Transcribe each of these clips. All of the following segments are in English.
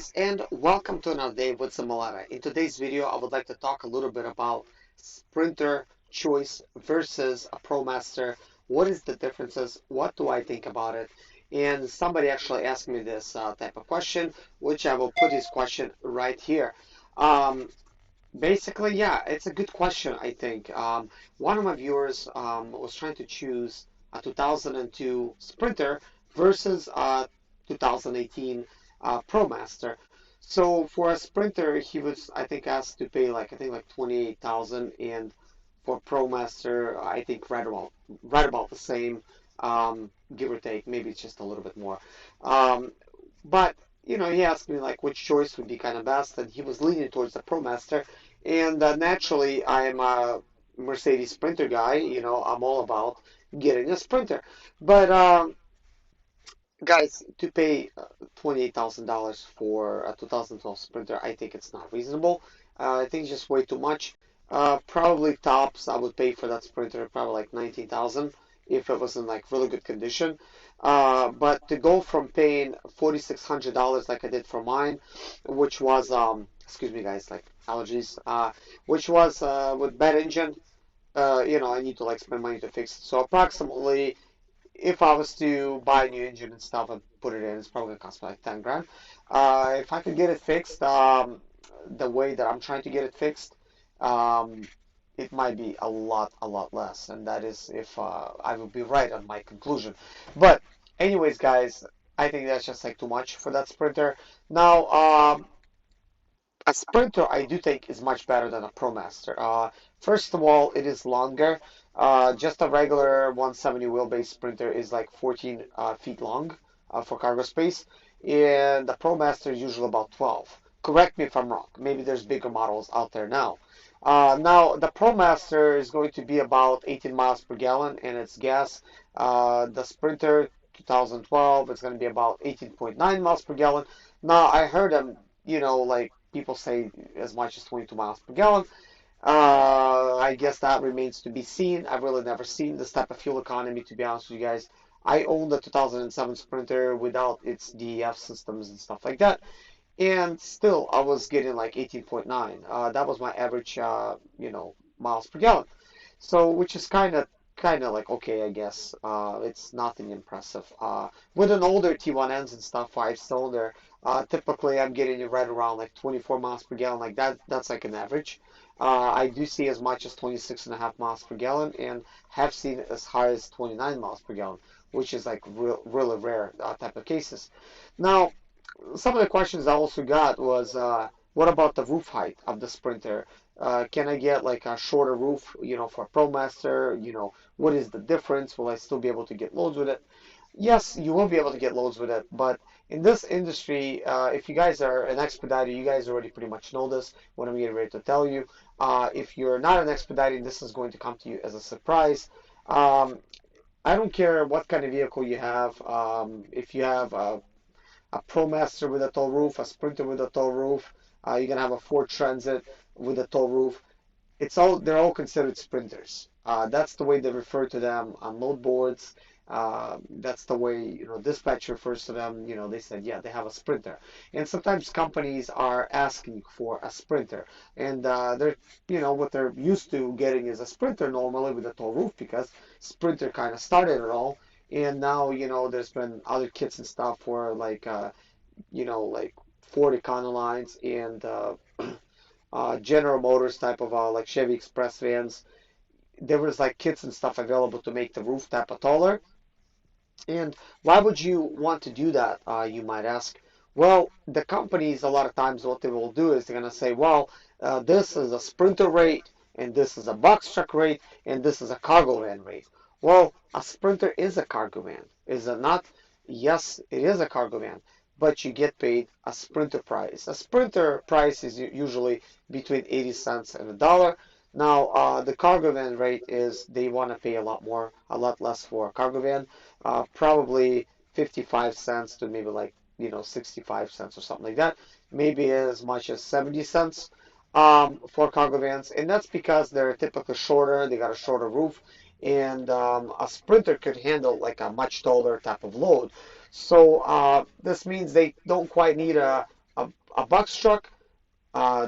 guys, and welcome to another day with Zimaleta. In today's video, I would like to talk a little bit about Sprinter choice versus a ProMaster. What is the differences? What do I think about it? And somebody actually asked me this type of question, which I will put his question right here. Um, Basically, yeah, it's a good question, I think. One of my viewers was trying to choose a 2002 Sprinter versus a 2018 ProMaster. So for a Sprinter, he was, I think, asked to pay like 28,000, and for ProMaster, I think right about the same, give or take. Maybe it's just a little bit more. Um, but he asked me like which choice would be kind of best, and he was leaning towards the ProMaster. And naturally, I am a Mercedes Sprinter guy. I'm all about getting a Sprinter. But guys, to pay $28,000 for a 2012 Sprinter, I think it's not reasonable. I think it's just way too much. Probably tops, I would pay for that Sprinter probably like 19,000 if it was in like really good condition. But to go from paying $4,600 like I did for mine, which was excuse me guys, like allergies, which was with bad engine. I need to like spend money to fix it. So approximately, if I was to buy a new engine and stuff and put it in, it's probably gonna cost me like 10 grand. If I could get it fixed, the way that I'm trying to get it fixed, um, it might be a lot less, and that is if I would be right on my conclusion. But anyways, guys, I think that's just like too much for that Sprinter. Now, a Sprinter I do think is much better than a ProMaster. First of all, it is longer. Just a regular 170 wheelbase Sprinter is like 14 feet long for cargo space, and the ProMaster is usually about 12. Correct me if I'm wrong. Maybe there's bigger models out there now. Now, the ProMaster is going to be about 18 miles per gallon, and it's gas. The Sprinter 2012 is going to be about 18.9 miles per gallon. Now, I heard them, like people say as much as 22 miles per gallon. I guess that remains to be seen. I've really never seen this type of fuel economy, to be honest with you guys. I own the 2007 Sprinter without its DEF systems and stuff like that, and still I was getting like 18.9. That was my average, miles per gallon. So, which is kind of like okay, I guess. It's nothing impressive. With an older T1 engine stuff, 5-cylinder, typically I'm getting it right around like 24 miles per gallon. Like that, that's like an average. I do see as much as 26.5 miles per gallon, and have seen it as high as 29 miles per gallon, which is like really rare type of cases. Now, some of the questions I also got was, what about the roof height of the Sprinter? Can I get like a shorter roof, for ProMaster? What is the difference? Will I still be able to get loads with it? Yes, you will be able to get loads with it, but in this industry, if you guys are an expediter, you guys already pretty much know this, what I'm getting ready to tell you. If you're not an expediter, this is going to come to you as a surprise. Um, I don't care what kind of vehicle you have. If you have a ProMaster with a tall roof, a Sprinter with a tall roof. You're gonna have a Ford Transit with a tall roof. They're all considered Sprinters. That's the way they refer to them on load boards. That's the way dispatch refers to them. They said, yeah, they have a Sprinter, and sometimes companies are asking for a Sprinter, and they're what they're used to getting is a Sprinter normally with a tall roof, because Sprinter kind of started it all. And now there's been other kits and stuff for like like Ford Econolines and General Motors type of like Chevy Express vans. There was like kits and stuff available to make the roof type of taller. And why would you want to do that, you might ask? Well, the companies, a lot of times, what they will do is they're going to say, well, this is a Sprinter rate, and this is a box truck rate, and this is a cargo van rate. Well, a Sprinter is a cargo van, is it not? Yes, it is a cargo van, but you get paid a Sprinter price. A Sprinter price is usually between 80 cents and $1. Now, the cargo van rate is they want to pay a lot more, a lot less for a cargo van, probably 55 cents to maybe like, 65 cents or something like that, maybe as much as 70 cents for cargo vans. And that's because they're typically shorter, they got a shorter roof, and a Sprinter could handle like a much taller type of load. So this means they don't quite need a a box truck,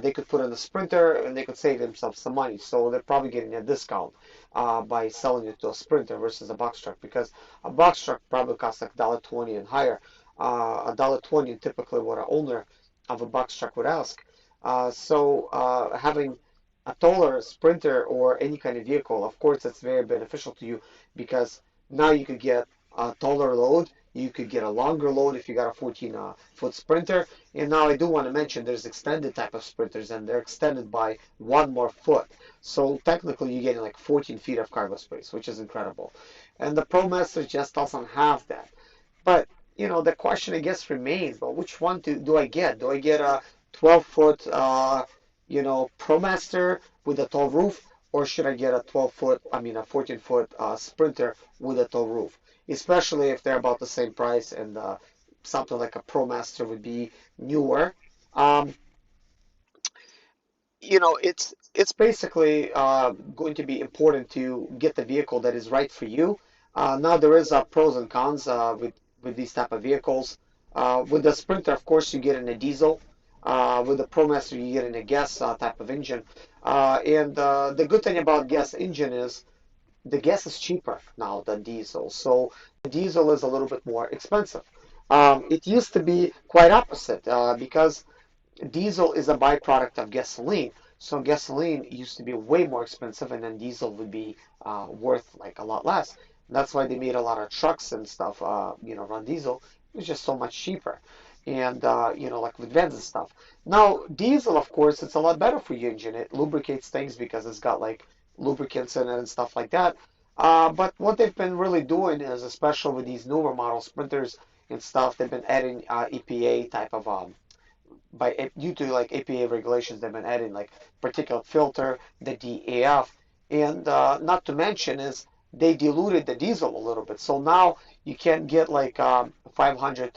they could put in a Sprinter and they could save themselves some money. So they're probably getting a discount by selling it to a Sprinter versus a box truck, because a box truck probably costs like $1.20 and higher. $1.20 typically what an owner of a box truck would ask. So having a taller Sprinter or any kind of vehicle, of course, it's very beneficial to you, because now you could get a taller load. You could get a longer load if you got a 14-foot Sprinter. And now I do want to mention there's extended type of Sprinters, and they're extended by one more foot. So technically you're getting like 14 feet of cargo space, which is incredible. And the ProMaster just doesn't have that. But, the question I guess remains, well, which one do I get? Do I get a 12-foot, ProMaster with a tall roof, or should I get a 14-foot Sprinter with a tall roof? Especially if they're about the same price, and something like a ProMaster would be newer. Um, it's basically going to be important to get the vehicle that is right for you. Now there is pros and cons with these type of vehicles. With the Sprinter, of course, you get in a diesel. With the ProMaster, you get in a gas type of engine. And the good thing about gas engine is the gas is cheaper now than diesel, so the diesel is a little bit more expensive. It used to be quite opposite, because diesel is a byproduct of gasoline. So gasoline used to be way more expensive, and then diesel would be worth like a lot less. That's why they made a lot of trucks and stuff, run diesel. It's just so much cheaper. And, like with vans and stuff. Now, diesel, of course, it's a lot better for your engine. It lubricates things because it's got like lubricants in it and stuff like that. But what they've been really doing is, especially with these newer model Sprinters and stuff, they've been adding EPA type of due to like EPA regulations, they've been adding like particulate filter, the DAF, and not to mention is they diluted the diesel a little bit. So now you can't get like 500,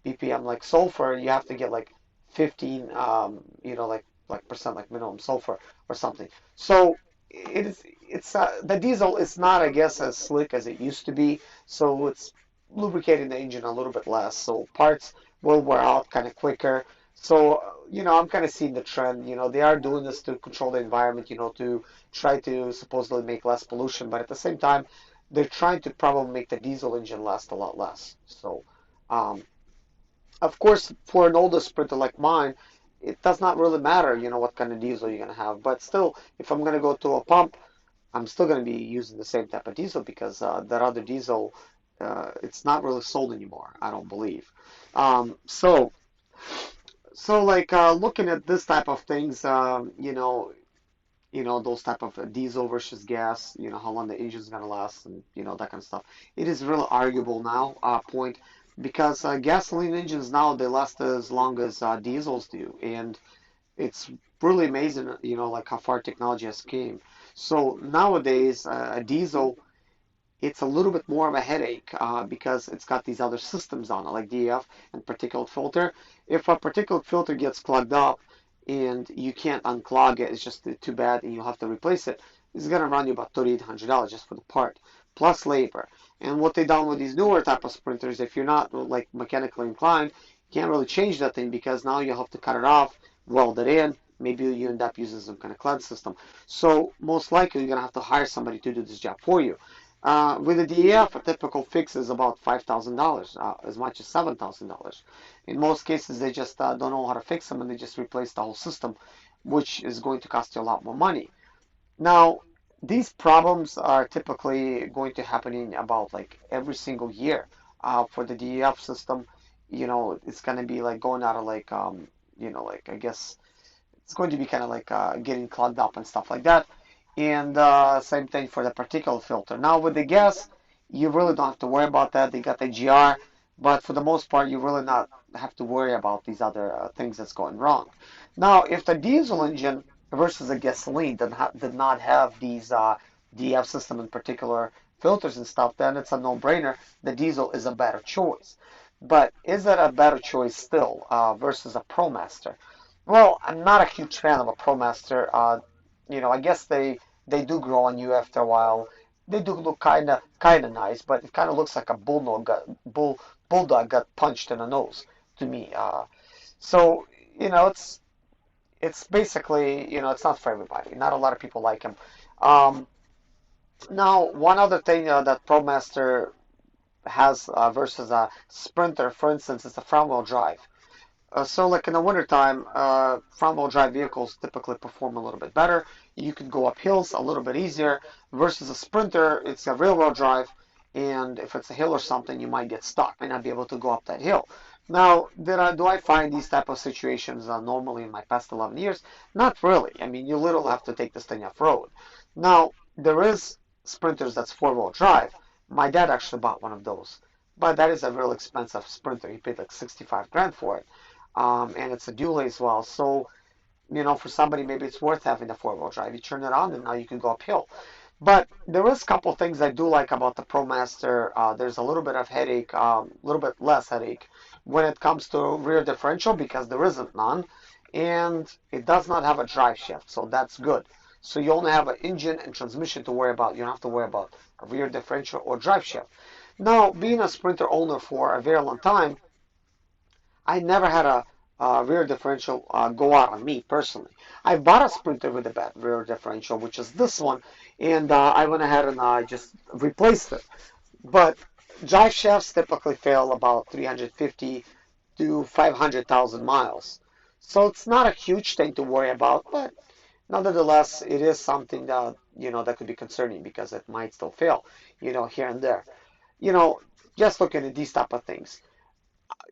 BPM like sulfur. You have to get like 15, like percent like minimum sulfur or something. So it's the diesel is not, I guess, as slick as it used to be. So it's lubricating the engine a little bit less. So parts will wear out kind of quicker. So, I'm kind of seeing the trend. They are doing this to control the environment, to try to supposedly make less pollution, but at the same time, they're trying to probably make the diesel engine last a lot less. So, of course, for an older Sprinter like mine, it does not really matter, what kind of diesel you're going to have. But still, if I'm going to go to a pump, I'm still going to be using the same type of diesel, because that other diesel, it's not really sold anymore, I don't believe. So like looking at this type of things, those type of diesel versus gas, how long the engine's gonna last, and that kind of stuff. It is really arguable now, point, because gasoline engines now they last as long as diesels do, and it's really amazing, like how far technology has came. So nowadays, a diesel, it's a little bit more of a headache because it's got these other systems on it, like DEF and particulate filter. If a particulate filter gets clogged up and you can't unclog it, it's just too bad, and you'll have to replace it. It's going to run you about $3,800 just for the part, plus labor. And what they done with these newer type of Sprinters, if you're not like mechanically inclined, you can't really change that thing, because now you have to cut it off, weld it in. Maybe you end up using some kind of cleanse system. So most likely you're going to have to hire somebody to do this job for you. With the DEF, a typical fix is about $5,000, as much as $7,000. In most cases, they just don't know how to fix them, and they just replace the whole system, which is going to cost you a lot more money. Now, these problems are typically going to happen in about like every single year. For the DEF system, it's going to be like going out of like, like I guess it's going to be kind of like getting clogged up and stuff like that. And same thing for the particulate filter. Now with the gas, you really don't have to worry about that. They got the GR, but for the most part, you really not have to worry about these other things that's going wrong. Now, if the diesel engine versus a gasoline did not have these DF system in particular filters and stuff, then it's a no-brainer. The diesel is a better choice. But is it a better choice still versus a ProMaster? Well, I'm not a huge fan of a ProMaster. I guess they do grow on you after a while. They do look kinda nice, but it kind of looks like a bulldog got punched in the nose to me. So, you know, it's basically, you know, it's not for everybody. Not a lot of people like them. Um, Now, one other thing that ProMaster has versus a Sprinter, for instance, is the front-wheel drive. So like in the wintertime, front-wheel drive vehicles typically perform a little bit better. You can go up hills a little bit easier versus a Sprinter, it's a rear-wheel drive, and if it's a hill or something, you might get stuck, might not be able to go up that hill. Now, do I find these type of situations normally in my past 11 years? Not really. I mean, you literally have to take this thing off-road. Now, there is Sprinters that's four-wheel drive. My dad actually bought one of those, but that is a real expensive Sprinter. He paid like 65 grand for it, and it's a dually as well. So, you know, for somebody, maybe it's worth having the four-wheel drive. You turn it on, and now you can go uphill. But there is a couple things I do like about the ProMaster. There's a little bit of headache, a little bit less headache when it comes to rear differential because there isn't none, and it does not have a drive shaft, so that's good. So you only have an engine and transmission to worry about. You don't have to worry about a rear differential or drive shaft. Now, being a Sprinter owner for a very long time, I never had a rear differential go out on me personally. I bought a Sprinter with a bad rear differential, which is this one, and I went ahead and I just replaced it. But drive shafts typically fail about 350 to 500,000 miles. So it's not a huge thing to worry about, but nonetheless, it is something that, you know, that could be concerning because it might still fail, you know, here and there. You know, just looking at these type of things.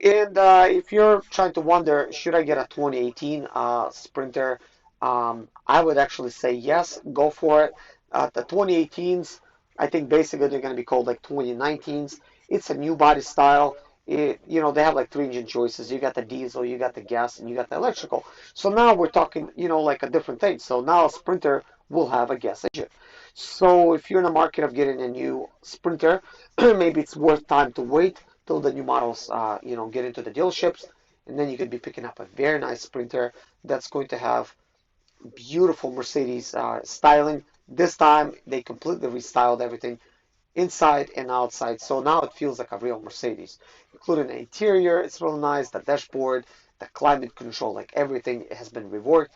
And if you're trying to wonder, should I get a 2018 Sprinter? I would actually say yes, go for it. The 2018s, I think basically they're going to be called like 2019s. It's a new body style. You know, they have like three engine choices. You got the diesel, you got the gas, and you got the electrical. So now we're talking, you know, like a different thing. So now a Sprinter will have a gas engine. So if you're in the market of getting a new Sprinter, maybe it's worth time to wait till the new models, you know, get into the dealerships, and then you could be picking up a very nice Sprinter that's going to have beautiful Mercedes styling. This time they completely restyled everything inside and outside, so now it feels like a real Mercedes, including the interior. It's really nice. The dashboard, the climate control, like everything has been reworked.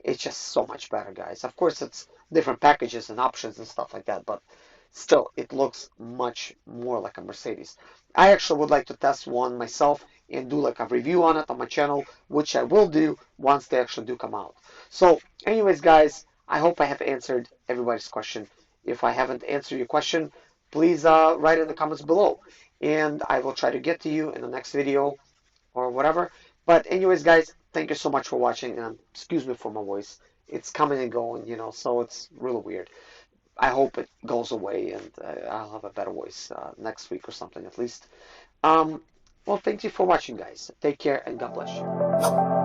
It's just so much better, guys. Of course, it's different packages and options and stuff like that, but still, it looks much more like a Mercedes. I actually would like to test one myself and do like a review on it on my channel, which I will do once they actually do come out. So, anyways, guys, I hope I have answered everybody's question. If I haven't answered your question, please write in the comments below, and I will try to get to you in the next video or whatever. But anyways, guys, thank you so much for watching, and excuse me for my voice. It's coming and going, you know, so it's really weird. I hope it goes away and I'll have a better voice next week or something at least. Well, thank you for watching, guys. Take care and God bless you.